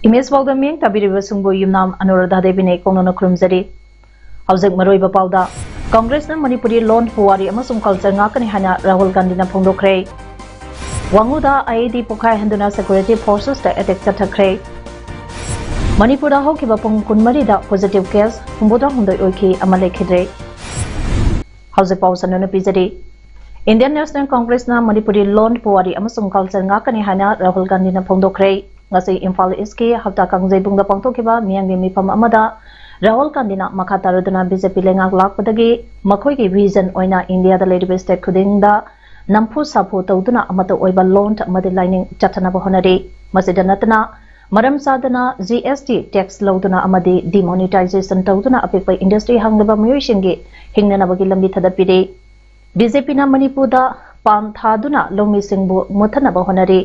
Image PAODAM ming tabiriba sungbo yumnam Anuradha Devi ne kongno khurumjari Haujak maroiba pauda Congress na Manipuri loan puwari amasung culture ngakani hana Rahul Gandhi na phongdokre Wanguda IED pokhai handuna security forces ta attack chathakre Manipur da hokiba pung kunmari da positive case humbodra hundoi oiki amale khidre Haujak pau sanana pijari Indian National Congress na Manipuri loan puwari amasung culture ngakani hana Rahul Gandhi na phongdokre ngasi Imphal East ki hafta kangjai bungda pangthokiba miyanggi mifam amada Rahul Gandhi na makha taraduna BJP lengak lakpadagi makhoi ki vision oina India da ladibe state khuding da nampu sapu tawduna amata oiba loan amadi lining chathana bahonari masida natna maram sadana GST tax lawduna amadi demonetization tawduna apikpa industry hangnaba myoishingi hingnana bagi lambi thadapire BJP na Manipur da pam thaduna lomi singbu muthana bahonari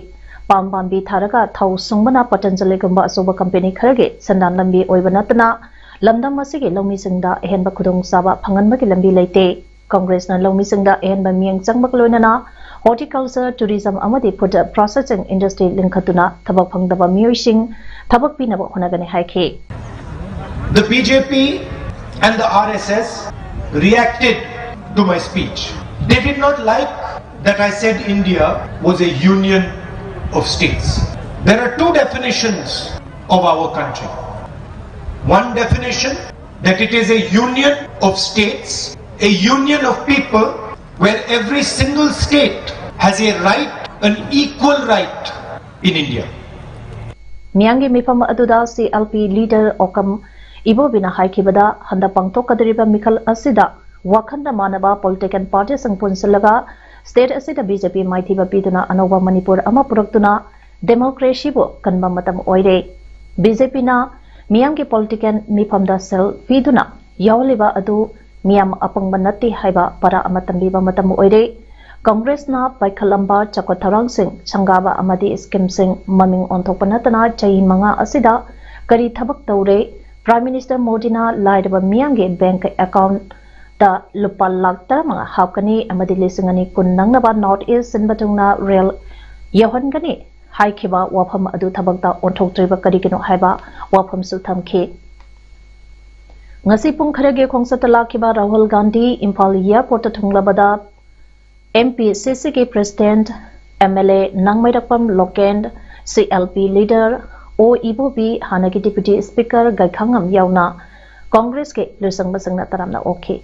Pam Bambi Tharaka Thau Sungbana Patanjali Gamba Asoba Company Kharage Sandan Lambi Oibanatana Lamdam Masigi Lomi Singda Ehenba Kudong Saba Panganbaki Lambi Leite Congress na Lomi Singda Ehenba Miang Changbakloinana Horticulture Tourism Amadi Food Processing Industry Linkatuna Tabak Pangdaba Myoishing Tabak Pinaba Honagani Haike The BJP and the RSS reacted to my speech. They did not like that I said India was a union of states. There are two definitions of our country. One definition that it is a union of states, a union of people where every single state has a right, an equal right in India. Miyangi mifam aduda CLP leader Okam Ibo bina haikibada handa pangtokadriba Mikal Asida Wakanda Manaba political party sangpunsilaga State asida BJP maithiba piduna anoba Manipur ama puraktuna democracy bo kanba matam oire BJP na miyam ki political mifamda sel piduna yawliba adu miyam apangba natti haiba para amatambiba matam oire Congress na paikhalamba chakotharang sing sangaba amadi scheme sing maming onthokpa natana chai manga asida kari thabak taure Prime Minister Modi na laidaba miyam ge bank account da lupa lakh tara mga hapkani amadi lisingani kun nangnaba North East sinbatungna rail yahongani haikiba wafam adu thabakta onthoktriba karigino haiba wafam su thamki ngasi pung kharege khongsatala kiba Rahul Gandhi Imphal airport thunglabada MP CCK president MLA nangmairakpam Lokend CLP leader O Ibobi hanagi deputy speaker Gaikhangam yauna Congress ke lusang basangna taramna okay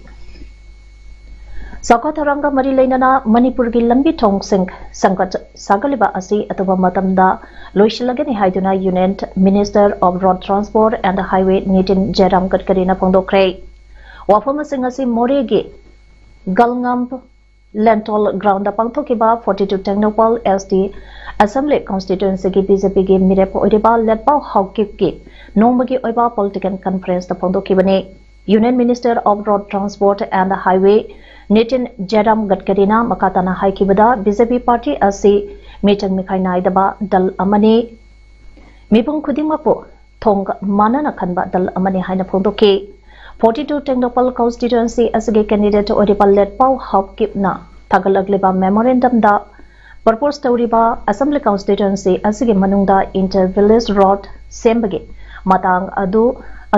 Sakatharanga Mari Lainana Manipur gi lambi thong sing sangat sagaliba asi atuba matamda loisilagani haiduna Union Minister of Road Transport and Highway Nitin Jairam Gadkari na phongdokre wafama singasi moregi galngam lentol ground da pangthokiba 42 Technopol SD Assembly Constituency gi BJP gi mirep oiba letpau hawkip gi nomagi oiba political conference da phongdokibani Union Minister of Road Transport and Highway Nitin Jairam Gadkari na makatana haikibada BJP party asi meeting mikhai naidaba dal amani mipung khudingmapo thong manana khanba dal amani haina phongdoki 42 Technopol constituency asige candidate oripal letpau hawkipna thagalagliba memorandum da purpose tauriba assembly constituency asige manungda inter village road sembage matang adu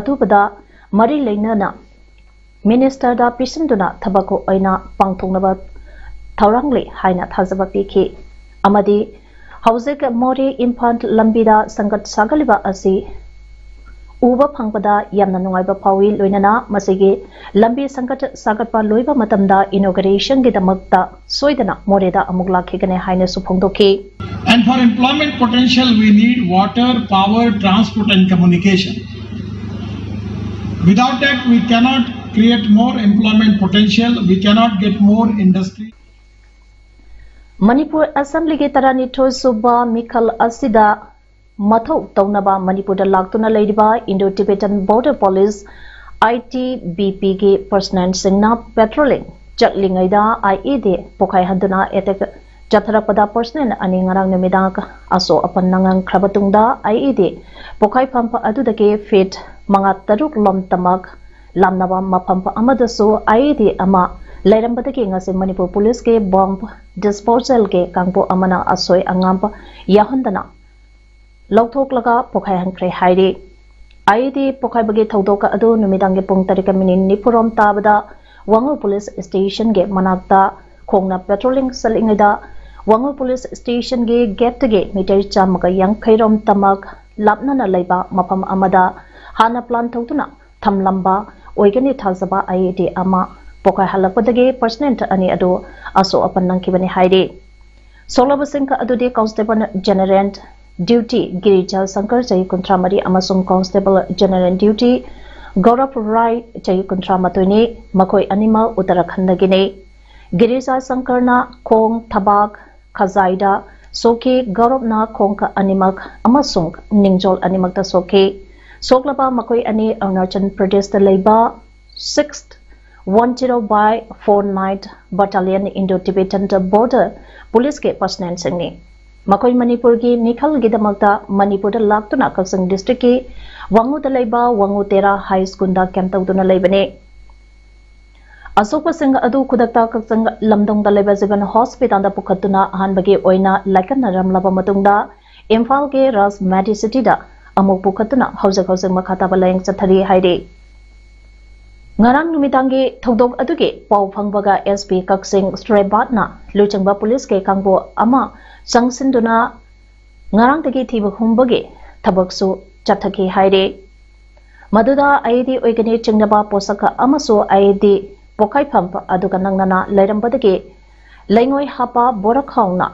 atubada mari leinana Minister da Pisanduna Tabako Aina Pangtongnaba Taurangli Haina Thazaba Piki Amadi Hausek Mori Infant Lambida Sangat Sagaliba Asi Uba Pangpada Yamna Nungaiba Pawi Luinana Masigi Lambi Sangat Sagatpa Luiba Matamda Inauguration Gidamakta Soidana Moreda Amugla Kigane Haina Supongdoki. And for employment potential we need water, power, transport and communication. Without that we cannot create more employment potential, we cannot get more industry. Manipur Assembly ke tarani Suba Mikal Asida mathau taunaba Manipur laktuna leiriba Indo-Tibetan Border Police ITBP ge personnel singna patrolling chaklingaida IED pokai handuna etek jatharapada personnel ani ngarang numidang aso apan nangang khrabatungda IED pokai phampa adudake fit manga taruk lom tamak lamnaba maphampa amadasu IED ama lairambadagi ngasi Manipur Police ke bomb disposal ke kangpo amana asoi angam yahundana lauthok pokai hankre hairi IED pokai bagi thaudoka adu numidang ge pung tarika minin nipurom tabada Wangu Police Station ge manakta khongna patrolling salingida Wangu Police Station ge gate ge meter chamaga yang khairom tamak lapna na laiba mapam amada hana plan thotuna thamlamba oigani thazaba IED ama pokai halakpadage personnel ani adu aso apan nangkibani hairi solabasing ka adu de Constable General Duty Girija Sankar Chayi Kuntramari amasung Constable General Duty Gaurav Rai Chayi Kuntramatuni makoi animal Uttarakhand gine Girija Sankar na Khong Thabak Khazaida Soke Gaurav na Khong ka animal amasung Ningjol animal ta soke soklaba makoi ani Arunachal Pradesh ta leiba 6th 10/49 Battalion Indo-Tibetan Border Police ke personnel singni Makoi Manipur ki Nikhal Gidamalta Manipur laktuna Kaksang District ki Wangu Dalaiba Wangu Tera High School da camp tawduna laibane Asopa Singh adu kudakta Kaksang Lamdong Dalaiba Ziban Hospital da pukhatuna ahanbagi oina laikan ramlaba matungda Imphal ke Ras Madi City da amuk pukhatuna haujak makhata balayang chathari haire Ngarang numitangi thodok aduge pau phangbaga SP Kaksing Srebatna luchangba police ke kangbo ama sangsinduna ngarang tagi thiba humbage thabaksu chathaki haire maduda IED oigani chingnaba posaka amaso IED pokai phampa aduga nangnana lairambadage laingoi hapa borakhauna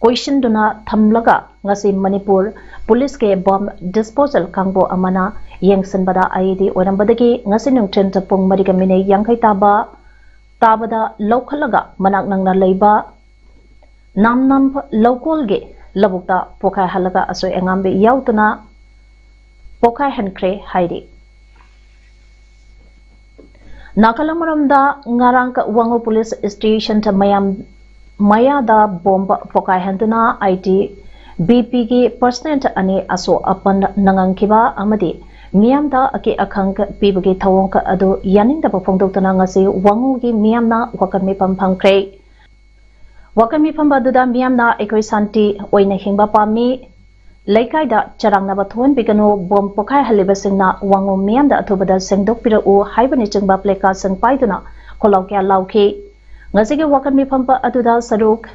koishinduna thamlaga ngasi Manipur police ke bomb disposal kangbo amana yengsanbada IED oirambadage ngasi nungthen tapung mariga mine yangkai tabada laukhalaga manak nangna leiba Nam local labukta pokai halaga asoy engambe yautuna pokai hankre hairi Nakalamuramda ngarang Wangu Police Station ta maya da bomba pokai handuna IT BP gi personnel ta ani aso apan nangangkiba amadi miyamda ake akhang pibagi thawong ka adu yaning da phongdoktana ngasi Wangu gi miyamna wakami pamphangkre Wakami Pambadda Miamna Ekoi Santi Oina Hingba Pami Laikai da Charangna Bathun Bigano Bom Pokai Halibasingna Wangu Miamda Atubada Sengdok Pira U Haibani Chingba Pleka Sang Paiduna Kolaukia Lauki Ngazigi Wakami Pamba Atuda Saruk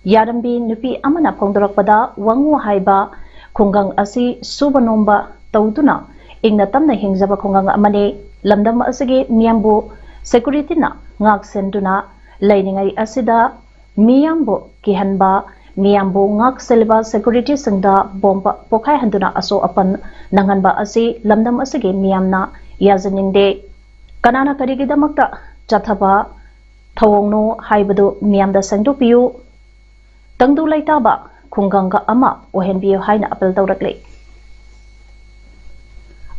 Yarambi Nupi Amana Pongdorakpada Wangu Haiba Kungang Asi Subanomba Tauduna Ingna Tamna Hingzaba Kungang Amane Lamdam Asigi Miambu Security na Ngak Senduna Lainingai Asida Miyambo kihanba miyambo ngak selba security singda bomba pokai handuna aso apan nanganba asi lamdam asige miyamna yajaningde kanana karigidamakta chathaba thawongno haibadu miyamda sangdopiyu tangdu laitaba khunganga ama ohenbiyo haina apel tawrakle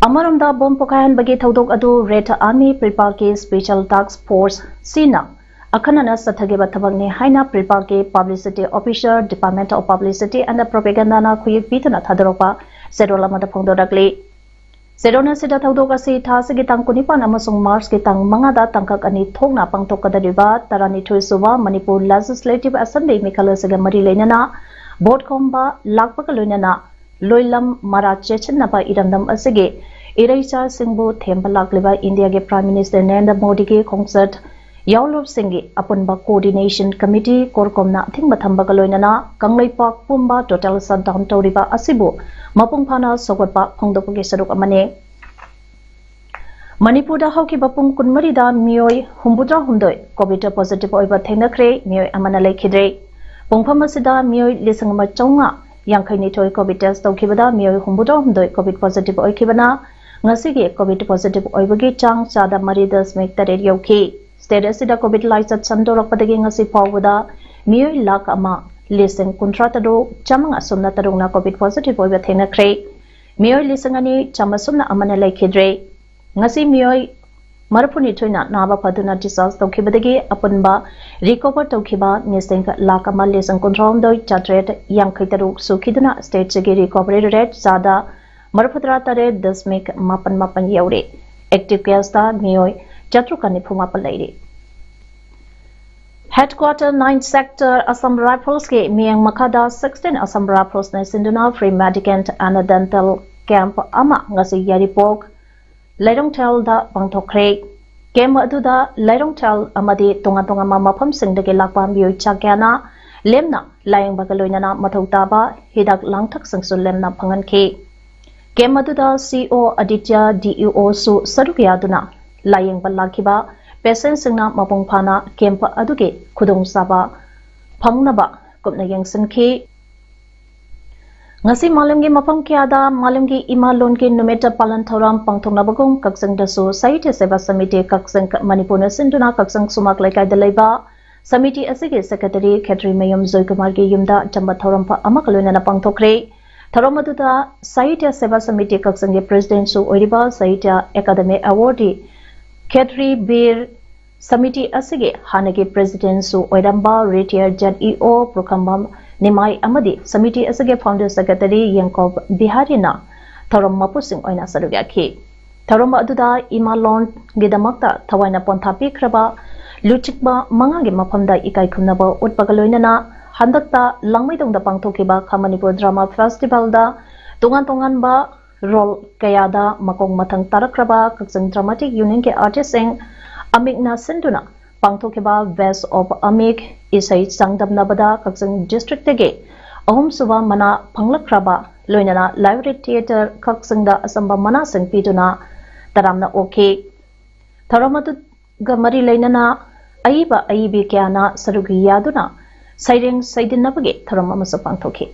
Amaramda bom pokai hanbagi thawdok adu Red Army Prepar ke Special Task Force Sina Akhanana Sathageba Thabangni Haina Prepar ke Publicity Officer Department of Publicity and Propaganda na Khuyik Pitana Thadaropa Serola Mada Phongdorakli Serona Sida Thawdoka Si Thasigi Tangkunipan amasung Mars ki tang mangada tangkak ani thongna pangtokadariba Tarani Thuisuba Manipur Legislative Assembly Mikhala Siga Mari Leinana Board Komba Lakpaka Loinana Loilam Mara Chechenapa Irandam Asige Iraisa Singbu Themba Lakliba India ke Prime Minister Narendra Modi ke concert Yaulop Singhi Apunba Coordination Committee Korkomna Thingba Thambaka Loinana Kanglaipak Pumba Total Shutdown Toriba Asibu Mapung Phana Sogotpa Phongdokge Saruk Amane Manipur da Hauki Bapung Kunmari da Mioi Humbudra Hundoi COVID positive oiba Thenakre Mioi Amana Lekhidre Pungpham asida Mioi Lisangma Chonga Yangkhaini Toy COVID test Tokibada Mioi Humbudra Hundoi COVID positive oikibana Ngasigi COVID positive oibagi Chang Sada Maridas Mek Tare Yoki State asida COVID license Sandorok Padagi ngasi pawda Mioi lak ama lising kuntra taru chamanga sumna tarungna covid positive oiba thenakre mioi lisingani chamasumna amana laikhidre ngasi mioi marapuni thoina naba paduna discharge tokibadagi apunba recover tokiba mising lakama lising kuntra doi chatret yankhaitaru sukhiduna state segi recovery rate zada marapatra tare 10.8 yaure active case ta mioi chatrukani phumapal lairi Headquarter 9 Sector Assam Rifles ke Miang Makada 16 Assam Rifles na sinduna free medicant and dental camp ama ngasi yaripok Lairong Tel da bangthokre kem aduda Lairong Tel amadi tonga ma mafam singdagi lakpa mioi chakyana lemna layang bagaloina na mathauta ba hidak langthak sangsul lemna phangan ke kem aduda CO Aditya DEO su sarukya duna layang balakiba Patients singna mapung phana camp aduge khudong saba phangnaba kupna yangsan ki ngasi malamgi mapam kyada malamgi ima lon ki numeta palan thoram pangthongna bagong kaksang dasu saite seva samiti kaksang manipur na sinduna kaksang sumak laikai dalaiba samiti asige secretary khetri mayam joykumar gi yumda chamba thoram pa amakaluna na pangthokre thoram aduda saite seva samiti kaksang gi president su oiriba saite academy awardee Khetri Bir Samiti Asige Hanagi President Su Oidamba Retired JEO Prokambam Nimai Amadi Samiti Asige Founder Secretary Yankob Biharina Thorom Mapusing Oina Sarugyaki Thorom Aduda Imalon Gidamakta Tawaina Ponthapi Kraba Luchikba Mangagi Mapamda Ikai Kumnaba Utpagaloinana Handakta Langmaidongda Pangthokiba Kamanipur Drama Festival da Tongan ba role kayada makong mathang tarakraba kaksang dramatic union ke artist sing amik na sinduna pangthokiba best of amik isai sangdamna bada kaksang district tege ahum suba mana phanglakraba loinana library theater kaksang da asamba mana sing piduna taramna okay tharamatu gamari leinana aiba aibi kyana sarugi yaduna saireng saidinabage tharam amasa pangthoki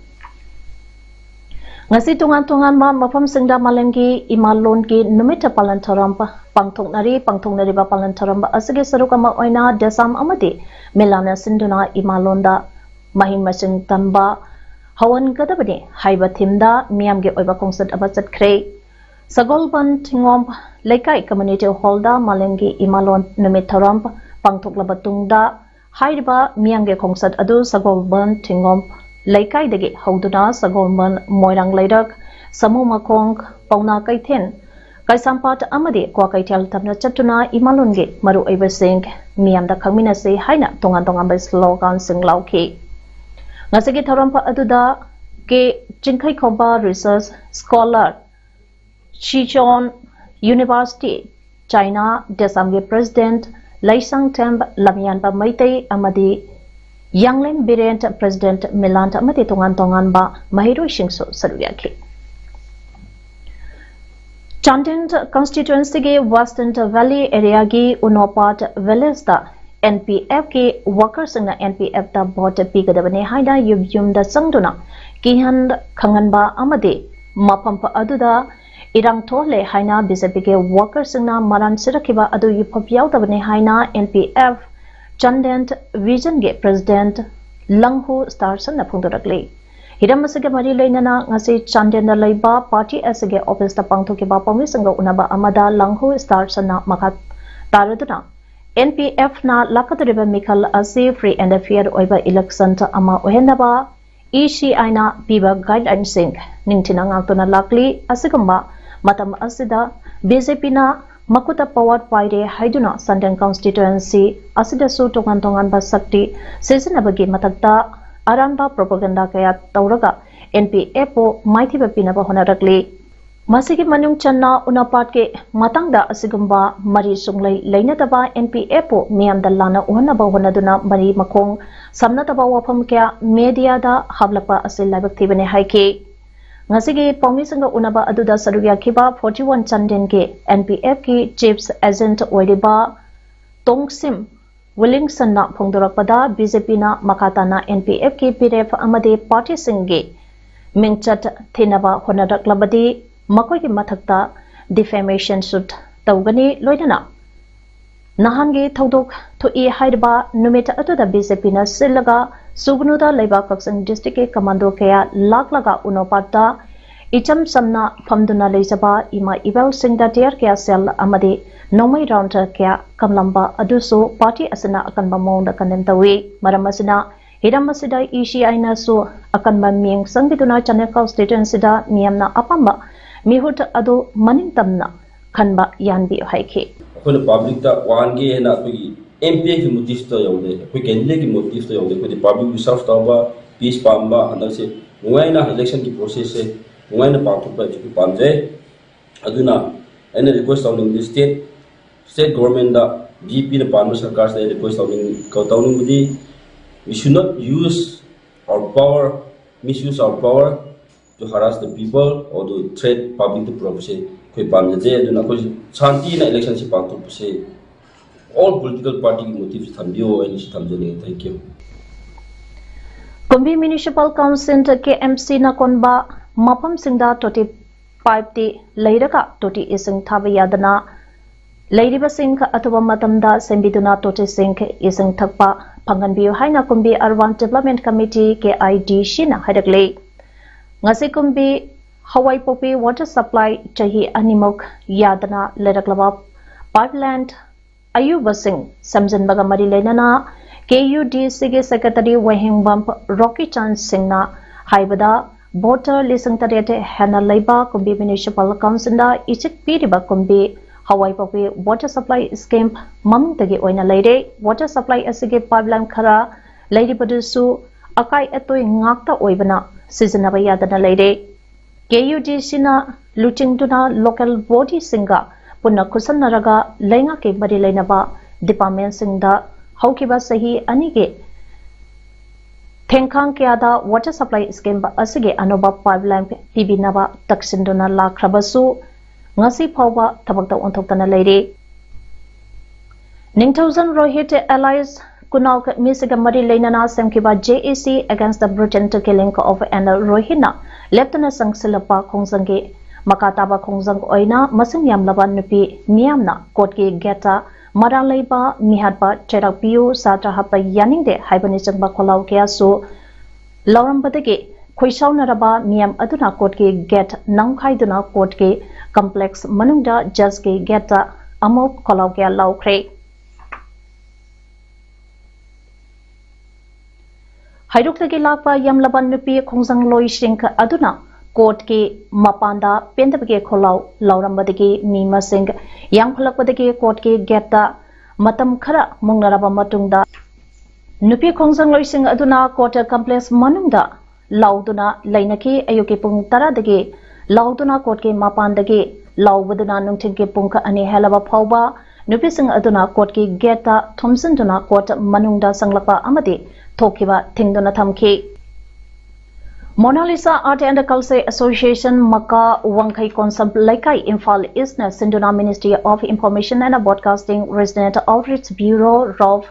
ngasi tungan ma mafam singda malangi imalon ki numita palan tharampa pangthongnari ba palan tharamba asige sarukama oina desam amati milana sinduna imalonda mahimasing tamba hawan gadabani haiba thimda miyamge oiba kongsat aba chatkre sagolban thingom laikai community hall da malangi imalon numit tharampa pangthoklaba tungda haiba miyamge kongsat adu sagolban thingom Laikai dagi hauduna sagolman moirang lairak samu makong pauna kaithen kaisampat amadi kwa kaithal tamna chatuna imalonge maru aiba sing miyamda khangmina se haina tongan ba slogan singlauki ngasigi tharampa aduda ke chingkhai khoba research scholar Chichon University China Desamge President Laisang Temp Lamyan ba maitai amadi Yanglem Birent President Milant amati tongan ba mahiro shingso sarugyaki Chantent constituency ge Western Valley area gi Unopat village da NPF ke workers na NPF da vote pigadabane haida yum da sangduna kihan khangan ba amade mapam pa aduda irang tole haina BJP ke workers na maran sirakiba adu yupapyaw dabane haina NPF Chandent Vision ge President Langhu Starson na phungdorakle hiram asige mari leinana ngasi Chandent na leiba party asige office ta pangthoki ba pamisanga unaba amada Langhu Starson na makhat taraduna NPF na lakadriba Mikhal asi free and fair oiba election ta ama ohenaba ECI na piba guidelines sing ningthina ngaktona lakli asigamba matam asida BJP na Makuta Power Paire Haiduna Sandan constituency asida su tongan ba sakti seasonabagi matakta aramba propaganda kaya tauraga NPF o maithiba pinaba honarakli masigi manung channa unapat ke matangda asigumba mari sunglai leinataba NPF o miyamda lana uhanaba honaduna mari makong samnataba wafam kya media da hablapa asil labak thibane haike ngasigi pomisanga unaba aduda sarugya khiba 41 Chandent ke NPF ki chiefs agent oiriba Tongsim Willingson na phongdorakpada BJP na makatana NPF ki PRF amade party singge mingchat thinaba honaraklabadi makoi ki mathakta defamation suit tawgani loinana Nahangi Thodok to E Haidaba Numita Atuda BJP na Silaga Sugnuda Leba Kaksang District Commando Kaya Laklaga Unopata Icham Samna Pamduna Lezaba Ima Ibel Singda Tier Kaya Sel Amadi Nomai Rounter Kaya Kamlamba Aduso Party Asana Akan Bamong the Kanentawi Maramasina Hidamasida Ishi Aina So Akan Maming Sangituna Chanekal Station Sida Niamna Apamba Mihut Ado Manintamna Kanba Yanbi Haike. The public that one gay and MP की motive तो याद है कोई candidate की motive तो याद है कोई public को serve ताऊबा peace पाम्बा अंदर से मुंगाई ना election की process से मुंगाई ना पार्ट पर जो पाम जाए अदुना ऐने request ताऊनिंग state government दा GP ने पार्टी सरकार से request ताऊनिंग कौताऊनिंग बुद्धि we should not use our power misuse our power to harass the people or to threat public to provoke कोई पाम जाए अदुना कोई शांति ना election से पार्ट पर से all political party motives thambiyo and is thamjani. Thank you. Kumbi Municipal Council KMC na konba mapam singda toti pipe ti leiraka toti ising thabiyadana leiriba sing atuba matamda sembiduna toti sing ising thakpa phanganbiyo haina Kumbi Urban Development Committee KID shina hadagle ngasi Kumbi Hawaii Popi water supply chahi animok yadana leraklaba pipeline Ayuba Singh Samjan Bagamari Lenana KUDC के secretary वहिंग bump Rocky चांद सिंह ना हाइबदा voter लिसंग तरेटे हैना लेबा Kunbi municipal council दा इचिक पीरिबा कुंबी हवाई पपे water supply scheme ममंग तगे ओइना लेरे water supply असिगे pipeline खरा लेरिबदुसु acai एतोय ngakta ओइबना सिजनबा यादना लेरे KUDC ना लुचिंगदुना लोकल बॉडी सिंगा पुन्ना खुसन्नरगा लेंगा के मरी लेनबा डिपार्टमेंट सिंगदा हौकिबा सही अनिगे थेंखांग क्यादा वाटर सप्लाई स्कीम बा असिगे अनोबा pipeline पिबिनबा तक्सिंदुना लाख्रबसु ngasi phawba thabakta onthokna leire Ningthausan Rohit allies Kunauk Misiga Mari Leinana Semkiba JAC against the brutal killing of an Rohina Lieutenant Sangsilapa Khongsange Makataba Khongzang Oina Masing Yamlaba Nupi Miamna Kotki Geta Maralaiba Mihatba Cherakpiu Satra Hapa Yaninde Hibernisamba Kolau Kiasu Laurambadege Kwishaunaraba Miam Aduna Kotki Get Nangkaiduna Kotki Complex Manunda Jaski Geta Amok Kolau Kia Laukre Haidukagi Lakpa Yamlaban Nupi Khongzang Loi Shrink Aduna Court ke Mapanda Pendabage Kolau Laurambadagi Mima Singh Yang Kolakpadagi Court ke Geta Matam Khara Mungnaraba Matungda Nupi Khongzang Loising Aduna Court Complex Manungda Lauduna Lainaki Ayuki Pung Taradagi Lauduna Court ke Mapandagi Laubaduna Nungtinki Punka Ani Helaba Pauba Nupi Singh Aduna Court ke Geta Thompson Duna Court Manungda Sanglapa Amadi Tokiba Tingduna Thamki Mona Lisa Art and Culture Association Maka Wangkai Konsam Laikai Imphal Isna Sinduna Ministry of Information and Broadcasting Resident Outreach Bureau ROV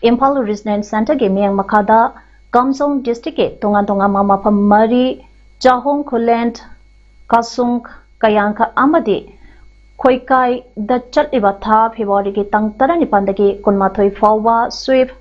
Imphal Resident Center Gemiang Makada Kamsong District Tonga Tonga Mama Pamari Jahong Kulant Kasung Kayanka Amadi Koikai the Chatibata February Tang Taranipandaki Kunmathoi Fawa Swift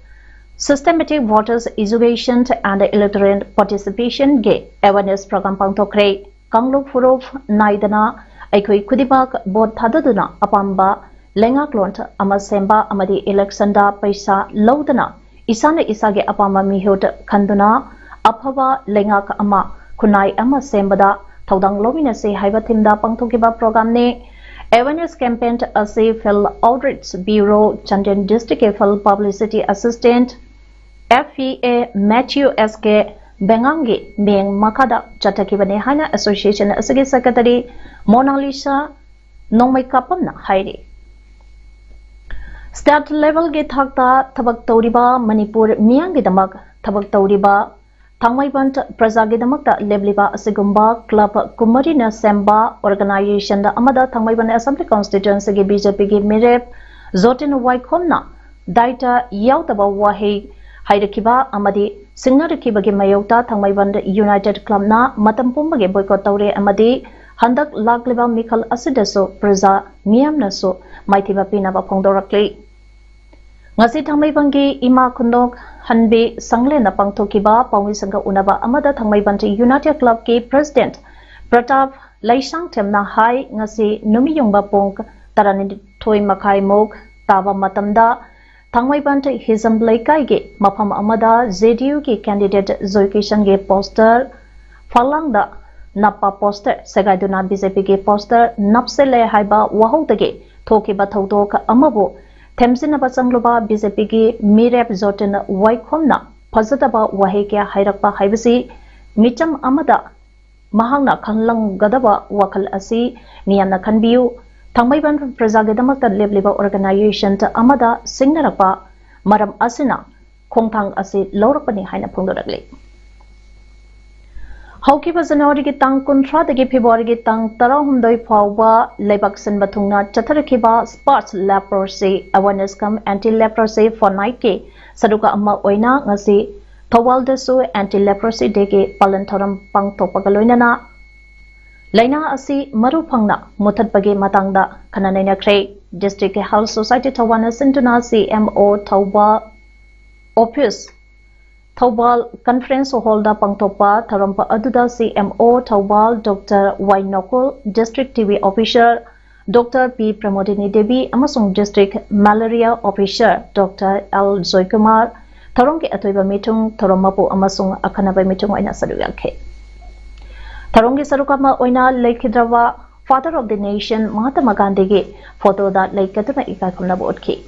Systematic Voters Education and Electoral Participation Ge Awareness Program Pangtokre Kangluk Furov Naidana Aikoi Kudibak Bod Thadaduna Apamba Lenga Klont Amasemba Amadi Election da Paisa Laudana Isana Isage Apama Mihut Kanduna Apava Lengak Ama Kunai Ama Sembada Taudang Lomina Se Haibatimda Pangtokiba Program Ne Awareness Campaign Asi Phil Outreach Bureau Chandian District Phil Publicity Assistant FEA Matthew SK Bengangi Beng Makada Chatakibane Hana Association Asagi Secretary Mona Lisa Nongmai Kapamna Hairi State level ge thakta thabak tauriba Manipur Miyangi Damak thabak tauriba Thangmaibant Prajagi Damakta Lebliba Asigumba Club Kumarina Semba Organization da Amada Thangmaiban Assembly Constituency ge BJP ge Mirep Zotin Waikomna Daita Yautaba Wahi Hairakiba Amadi Singnarakiba ge Mayota Thangmaiban United Club na Matampumba ge boycott taure Amadi Handak Lagliba Mikal Asidaso Praja Miyamnaso Maitiba Pinaba Pongdorakli ngasi thangmaibangi ima khundok hanbe sangle na pangthokiba pawi sanga unaba amada thangmaibanti United Club ke president Pratap Laisang Temna hai ngasi numiyungba pong tarani thoi makhai mok taba matamda thangmaibanti hizam laikai ge mafam amada JDU ke candidate Zoikishan ge poster falangda napa poster segaiduna BJP ge poster napsele haiba wahogdage thokiba thodok amabu Temsinaba Sangloba BJP ki Mirep Zotin Waikhomna Fazataba Wahekya Hairakpa Haibasi Micham Amada Mahangna Khanlang Gadaba Wakal Asi Niyana Khanbiu Thangmaiban Prajagadamakta Lebliba Organization ta Amada Singnarakpa Maram Asina Khongthang Asi Laurakpani Haina Phongdorakle Haukiba January ki tang 13 dagi February ki tang 16 fawba Leibak Sinba Thungna Chatharakiba Sports Leprosy Awareness Come Anti-Leprosy for Night ke Saduka Amma Oina ngasi Thawal Dasu Anti-Leprosy Day ke Palan Thoram Pangthokpaga loinana Laina asi maru phangna muthatpagi matangda khananaina khre District Health Society Thawana Sintuna CMO Thauba Office Thawbal Conference Hall da pangthokpa tharampa aduda CMO Thawbal Dr. Wainokul District TV Officer Dr. P. Pramodini Devi amasung District Malaria Officer Dr. L. Zoykumar tharong ke atoiba mitung thoromapu amasung akhanaba mitung aina saruyalkhe tharong ke sarukama oina lekhidrawa Father of the Nation Mahatma Gandhi ge photo da lekatuna ikai khulna botki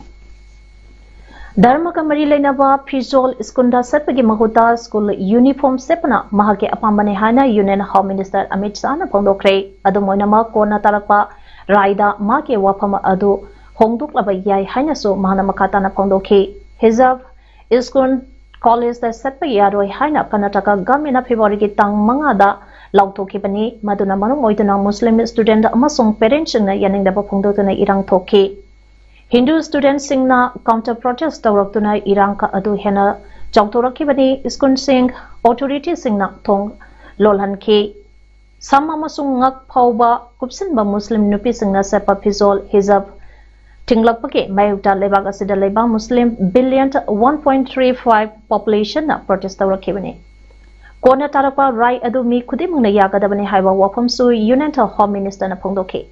Dharma ka mari lainaba Fizol Skunda Satpagi Mahuta School Uniform Sepana Mahake Apambane Hana Union Home Minister Amit Shah na phongdokre adumoinama kona tarakpa Raida Make Wafama Adu Hongduk Laba Yai Haina so Mahana Makata na phongdokhi Hizab Iskun College da Satpagi Yaroi Haina Karnataka Government na February ki tang mangada Lauthokibani Maduna Manung Oiduna Muslim student amasung parents na yaningdaba phongdotuna irang thokhi Hindu students singna counter protest tawraktuna irangka adu hena chawtorakibani iskun sing authority singna thong lolhanki sama masung ngak phawba kupsinba muslim nupi singna sepa Fizol hijab tinglakpake mayukta lebak asida leba muslim billion 1.35 population na protest tawrakibani kona tarapa rai adu mi khudimungna yagadabani haiba wafam su union home minister na phongdokhi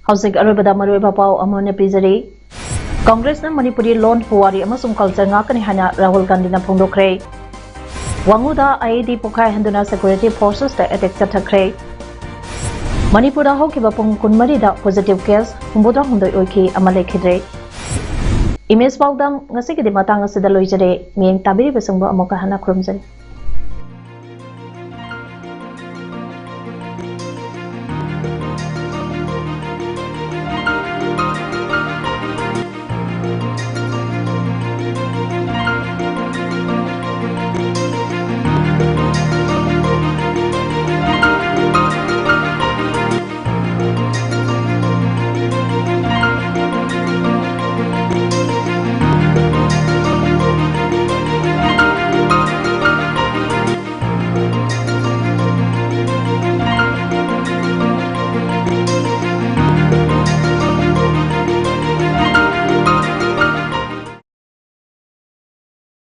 Housing Arabada Maruba Pao Amona Pizari Congress na Manipuri Loan Huari Amasung Culture Ngakani Hana Rahul Gandhi na Phongdokre Wanguda IED Pokhai Handuna Security Forces ta attack chathakre Manipura Hokiba Pung Kunmari da positive case Humbudra Hundoi Oiki Amale Khidre Image PAODAM ngasi ki matang asida loijare mieng tabiri besungbo amoka hana krumjan